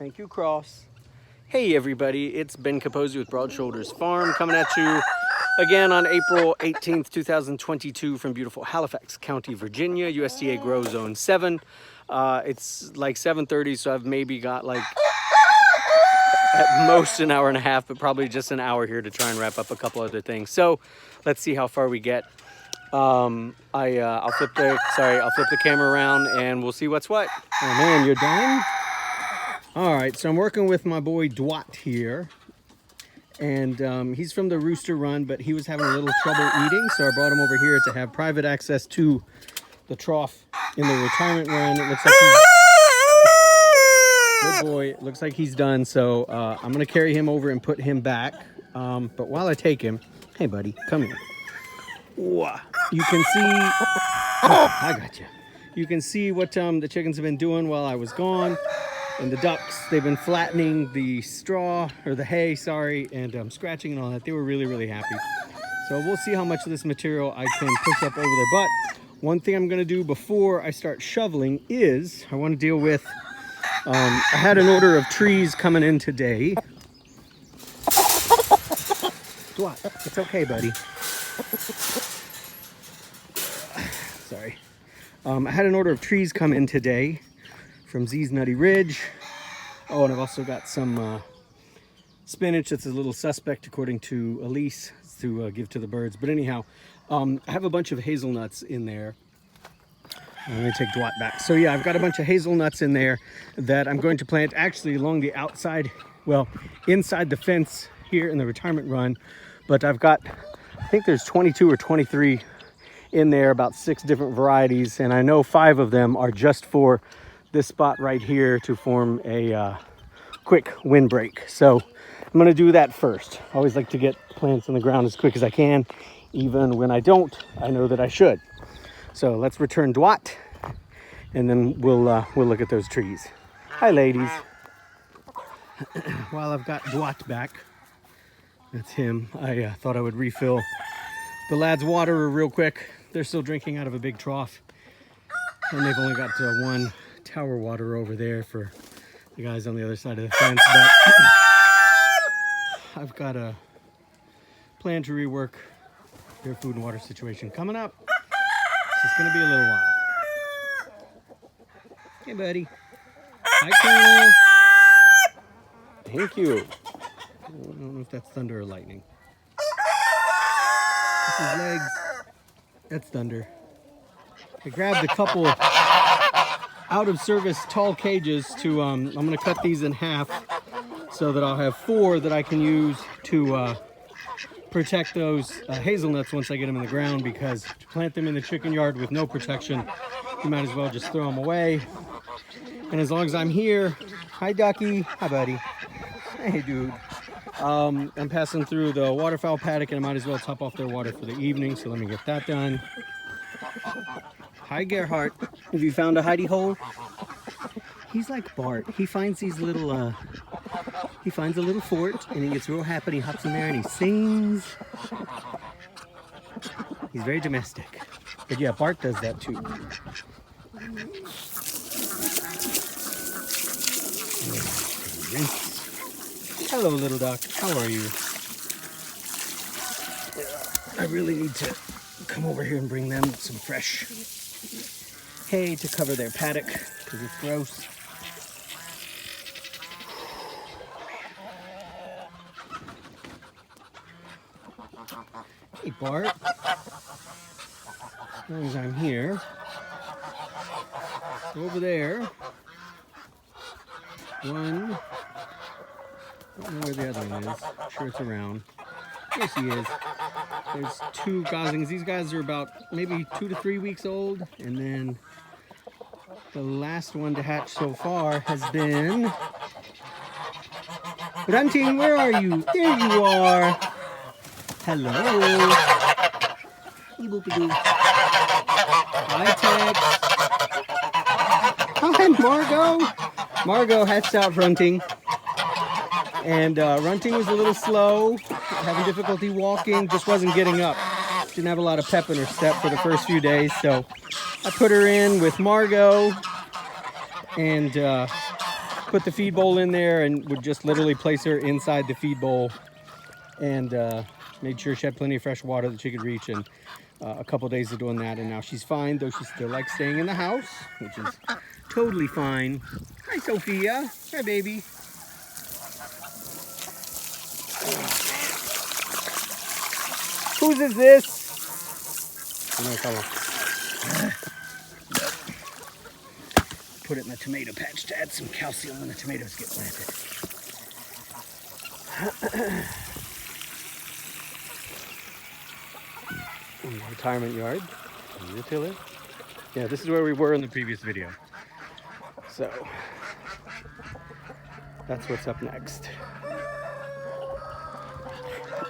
Thank you, Cross. Hey everybody, it's Ben Capozzi with Broad Shoulders Farm coming at you again on April 18th, 2022 from beautiful Halifax County, Virginia, USDA Grow Zone 7. It's like 7:30, so I've maybe got like at most an hour and a half, but probably just an hour here to try and wrap up a couple other things. So let's see how far we get. I'll flip the camera around and we'll see what's what. Oh man, you're done? All right, so I'm working with my boy Dwight here, and he's from the Rooster Run, but he was having a little trouble eating, so I brought him over here to have private access to the trough in the retirement run. It looks like good boy. It looks like he's done, so I'm gonna carry him over and put him back. But while I take him, hey buddy, come here. You can see, I got you. You can see what the chickens have been doing while I was gone. And the ducks, they've been flattening the straw, or the hay, sorry, and scratching and all that. They were really, really happy. So we'll see how much of this material I can push up over there. But one thing I'm gonna do before I start shoveling is, I wanna deal with, I had an order of trees coming in today. What? It's okay, buddy. Sorry. I had an order of trees come in today from Z's Nutty Ridge. Oh, and I've also got some spinach that's a little suspect according to Elise to give to the birds. But anyhow, I have a bunch of hazelnuts in there. I'm gonna take Dwight back. So yeah, I've got a bunch of hazelnuts in there that I'm going to plant actually along the outside, well, inside the fence here in the retirement run. But I've got, I think there's 22 or 23 in there, about 6 different varieties. And I know 5 of them are just for this spot right here to form a quick windbreak. So I'm gonna do that first. I always like to get plants in the ground as quick as I can. Even when I don't, I know that I should. So let's return Dwight, and then we'll look at those trees. Hi ladies. While I've got Dwight back, that's him, I thought I would refill the lads' water real quick. They're still drinking out of a big trough, and they've only got one tower water over there for the guys on the other side of the fence. But I've got a plan to rework their food and water situation coming up. It's just gonna be a little while. Hey buddy. Hi Colonel. Thank you. I don't know if that's thunder or lightning. This is legs. That's thunder. I grabbed a couple out of service tall cages to, I'm gonna cut these in half so that I'll have 4 that I can use to protect those hazelnuts once I get them in the ground, because to plant them in the chicken yard with no protection, you might as well just throw them away. And as long as I'm here, hi ducky, hi buddy, hey dude. I'm passing through the waterfowl paddock, and I might as well top off their water for the evening, so let me get that done. Hi Gerhardt, have you found a hidey hole? He's like Bart. He finds these little, he finds a little fort, and he gets real happy, he hops in there and he sings. He's very domestic. But yeah, Bart does that too. Hello little duck, how are you? I really need to come over here and bring them some fresh hay to cover their paddock, because it's gross. Hey Bart, as long as I'm here, go over there. One, I don't know where the other one is. I'm sure it's around. Yes, he is. There's 2 goslings. These guys are about maybe 2 to 3 weeks old, and then the last one to hatch so far has been Runting. Where are you? There you are. Hello. Hi, Tex. Hi, Margot. Margot hatched out Runting. And Runting was a little slow, having difficulty walking, just wasn't getting up. Didn't have a lot of pep in her step for the first few days, so I put her in with Margot, and put the feed bowl in there and would just literally place her inside the feed bowl, and made sure she had plenty of fresh water that she could reach. And a couple days of doing that, and now she's fine, though she still likes staying in the house, which is totally fine. Hi, Sophia. Hi, baby. Whose is this? I'm gonna tell him. Put it in the tomato patch to add some calcium when the tomatoes get planted. In the retirement yard, the tiller. Yeah, this is where we were in the previous video. So that's what's up next.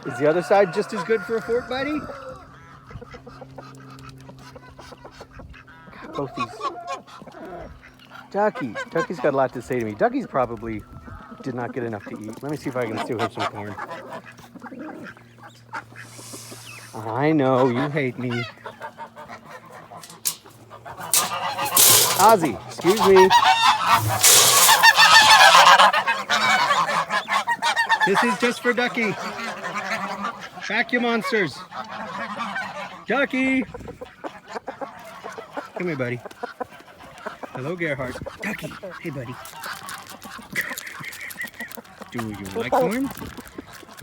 Is the other side just as good for a fork, buddy? Both these. Ducky's got a lot to say to me. Ducky's probably did not get enough to eat. Let me see if I can steal her some corn. I know, you hate me. Ozzy, excuse me. This is just for Ducky. Back, you monsters. Ducky. Come here, buddy. Hello, Gerhardt. Ducky. Hey, buddy. Do you like corn?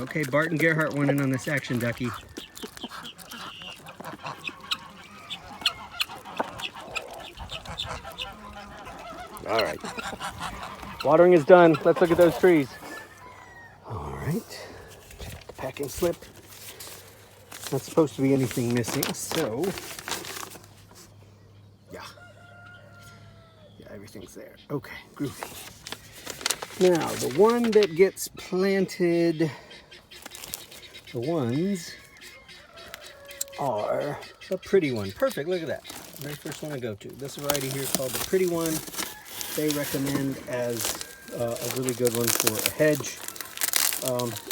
Okay, Bart and Gerhardt went in on this action, Ducky. All right. Watering is done. Let's look at those trees. All right. Check out the packing slip. Not supposed to be anything missing, so yeah, everything's there. Okay, groovy. Now, the one that gets planted, the ones are the pretty one. Perfect, look at that. Very first one I go to. This variety here is called the pretty one. They recommend as a really good one for a hedge.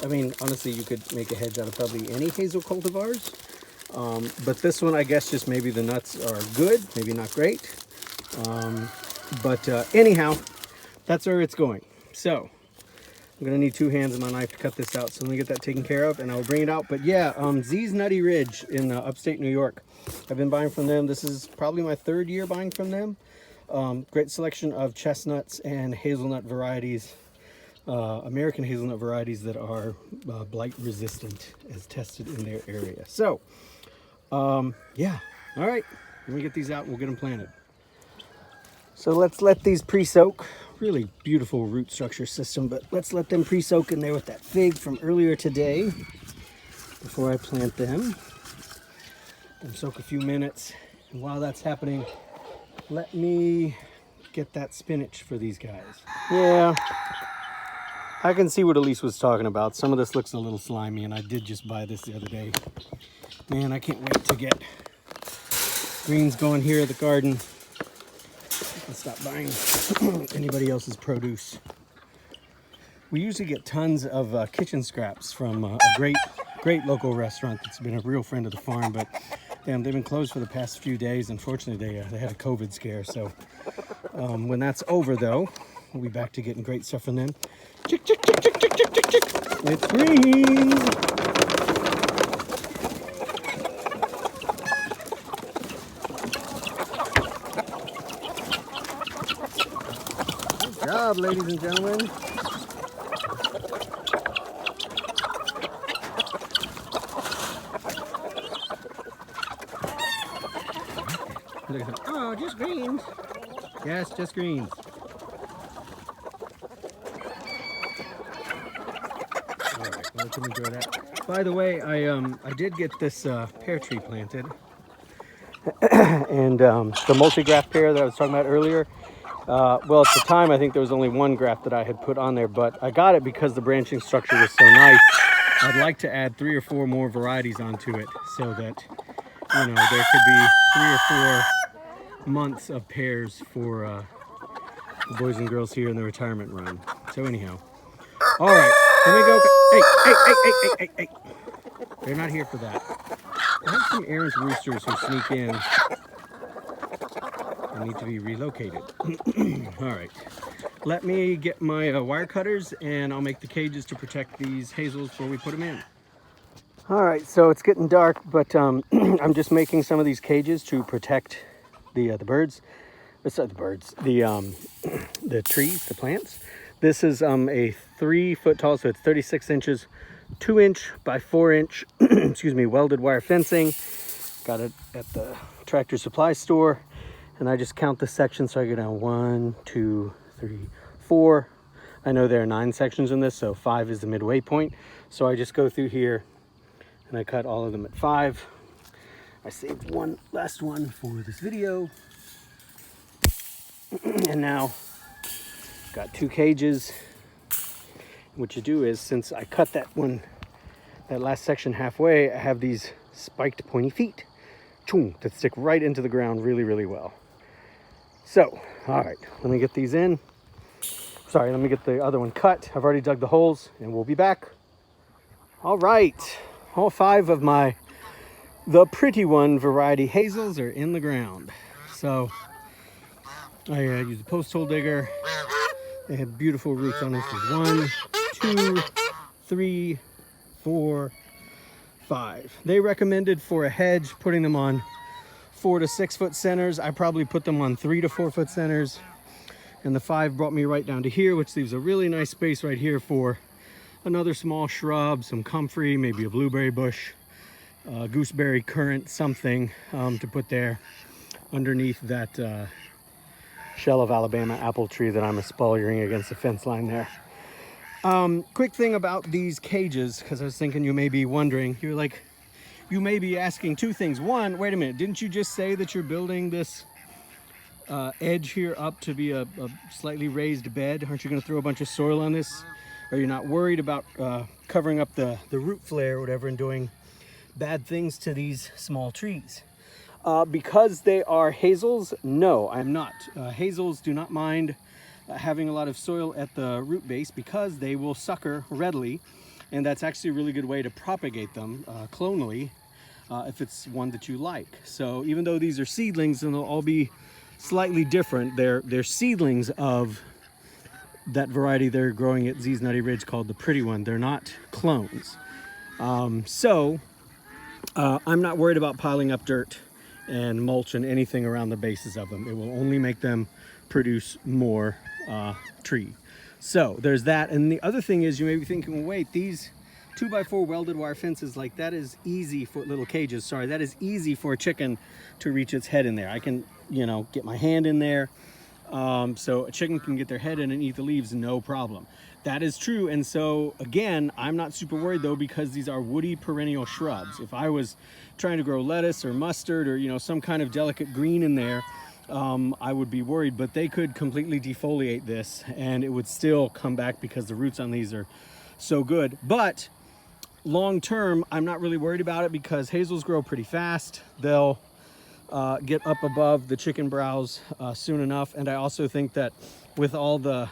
I mean, honestly, you could make a hedge out of probably any hazel cultivars. But this one, I guess, just maybe the nuts are good, maybe not great. Anyhow, that's where it's going. So I'm gonna need 2 hands and my knife to cut this out. So let me get that taken care of and I'll bring it out. But yeah, Z's Nutty Ridge in upstate New York. I've been buying from them. This is probably my 3rd year buying from them. Great selection of chestnuts and hazelnut varieties. American hazelnut varieties that are blight resistant as tested in their area. So, yeah. All right. Let me get these out and we'll get them planted. So let's let these pre-soak. Really beautiful root structure system, but let's let them pre-soak in there with that fig from earlier today before I plant them. Let them soak a few minutes. And while that's happening, let me get that spinach for these guys. Yeah. I can see what Elise was talking about. Some of this looks a little slimy, and I did just buy this the other day. Man, I can't wait to get greens going here at the garden. Let's stop buying anybody else's produce. We usually get tons of kitchen scraps from a great local restaurant that's been a real friend of the farm, but damn, they've been closed for the past few days. Unfortunately, they had a COVID scare, so when that's over, though, we'll be back to getting great stuff from them. Chick, chick, chick, chick, chick, chick, chick, chick. It's greens. Good job, ladies and gentlemen. Look at that. Oh, just greens. Yes, just greens. Can enjoy that. By the way, I did get this pear tree planted, and the multi-graft pear that I was talking about earlier. Well, at the time, I think there was only 1 graft that I had put on there, but I got it because the branching structure was so nice. I'd like to add 3 or 4 more varieties onto it, so that there could be 3 or 4 months of pears for the boys and girls here in the retirement run. So anyhow, all right. Let me go. Hey. They're not here for that. I have some errant roosters who sneak in and need to be relocated. All right. let me get my wire cutters and I'll make the cages to protect these hazels before we put them in. All right, so it's getting dark, but I'm just making some of these cages to protect the birds. Sorry, the birds, the trees, the plants. This is a 3 foot tall, so it's 36 inches, 2 inch by 4 inch, excuse me, welded wire fencing. Got it at the Tractor Supply store, and I just count the sections, so I go down 1, 2, 3, 4. I know there are 9 sections in this, so 5 is the midway point. So I just go through here and I cut all of them at 5. I saved one last one for this video. And now got 2 cages. What you do is, since I cut that last section halfway, I have these spiked pointy feet that stick right into the ground really, really well. So, all right, let me get these in. Sorry, let me get the other one cut. I've already dug the holes and we'll be back. All right, all 5 of the pretty one variety hazels are in the ground. So I use a post hole digger. They have beautiful roots on this. 1, 2, 3, 4, 5. They recommended for a hedge putting them on 4 to 6 foot centers. I probably put them on 3 to 4 foot centers. And the 5 brought me right down to here, which leaves a really nice space right here for another small shrub, some comfrey, maybe a blueberry bush, gooseberry currant, something to put there underneath that shell of Alabama apple tree that I'm espaliering against the fence line there. Quick thing about these cages, because I was thinking you may be wondering, you may be asking 2 things. One, wait a minute, didn't you just say that you're building this edge here up to be a slightly raised bed? Aren't you going to throw a bunch of soil on this? Are you not worried about covering up the root flare or whatever and doing bad things to these small trees? Because they are hazels, no, I'm not. Hazels do not mind having a lot of soil at the root base because they will sucker readily, and that's actually a really good way to propagate them clonally if it's one that you like. So even though these are seedlings and they'll all be slightly different, they're seedlings of that variety they're growing at Z's Nutty Ridge called the Pretty One. They're not clones. So I'm not worried about piling up dirt and mulch and anything around the bases of them. It will only make them produce more tree. So there's that. And the other thing is, you may be thinking, well, wait, these 2x4 welded wire fences, like that is easy for little cages. Sorry, that is easy for a chicken to reach its head in there. I can, get my hand in there. So a chicken can get their head in and eat the leaves, no problem. That is true. And so again, I'm not super worried though, because these are woody perennial shrubs. If I was trying to grow lettuce or mustard or, some kind of delicate green in there, I would be worried, but they could completely defoliate this and it would still come back because the roots on these are so good. But long term, I'm not really worried about it because hazels grow pretty fast. They'll get up above the chicken browse soon enough. And I also think that with all the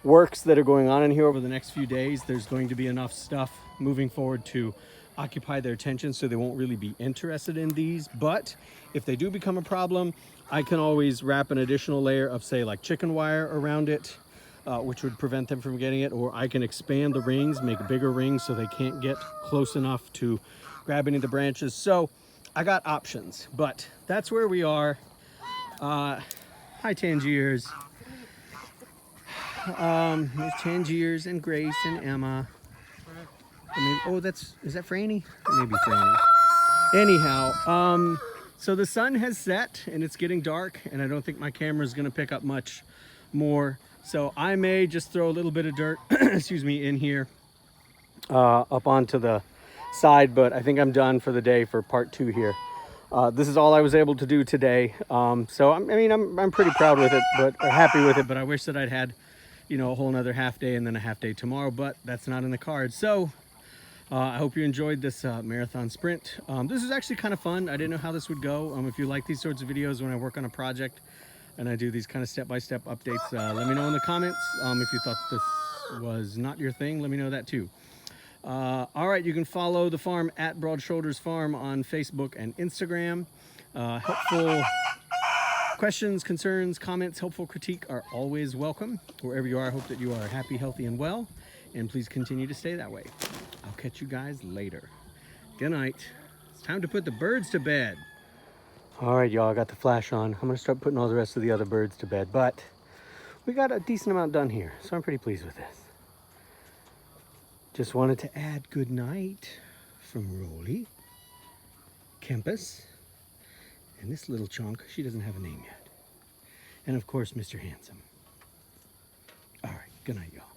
works that are going on in here over the next few days, there's going to be enough stuff moving forward to occupy their attention, so they won't really be interested in these. But if they do become a problem, I can always wrap an additional layer of, say, like chicken wire around it, which would prevent them from getting it, or I can expand the rings, make bigger rings so they can't get close enough to grab any of the branches. So I got options, but that's where we are. Hi, Tangiers. There's Tangiers and Grace and Emma. Is that Franny? Maybe Franny. Anyhow, so the sun has set and it's getting dark, and I don't think my camera is going to pick up much more. So I may just throw a little bit of dirt, excuse me, in here up onto the side, but I think I'm done for the day for part 2 here. This is all I was able to do today. So I'm pretty proud with it, but happy with it, but I wish that I'd had, a whole another half day and then a half day tomorrow, but that's not in the cards. So I hope you enjoyed this marathon sprint. This is actually kind of fun. I didn't know how this would go. If you like these sorts of videos when I work on a project and I do these kind of step-by-step updates, let me know in the comments. If you thought this was not your thing, let me know that too. All right, you can follow the farm at Broad Shoulders Farm on Facebook and Instagram. questions, concerns, comments, helpful critique are always welcome. Wherever you are, I hope that you are happy, healthy, and well. And please continue to stay that way. I'll catch you guys later. Good night. It's time to put the birds to bed. All right, y'all, I got the flash on. I'm gonna start putting all the rest of the other birds to bed, but we got a decent amount done here, so I'm pretty pleased with this. Just wanted to add good night from Rolly, Kempus, and this little chunk. She doesn't have a name yet. And of course, Mr. Handsome. All right, good night, y'all.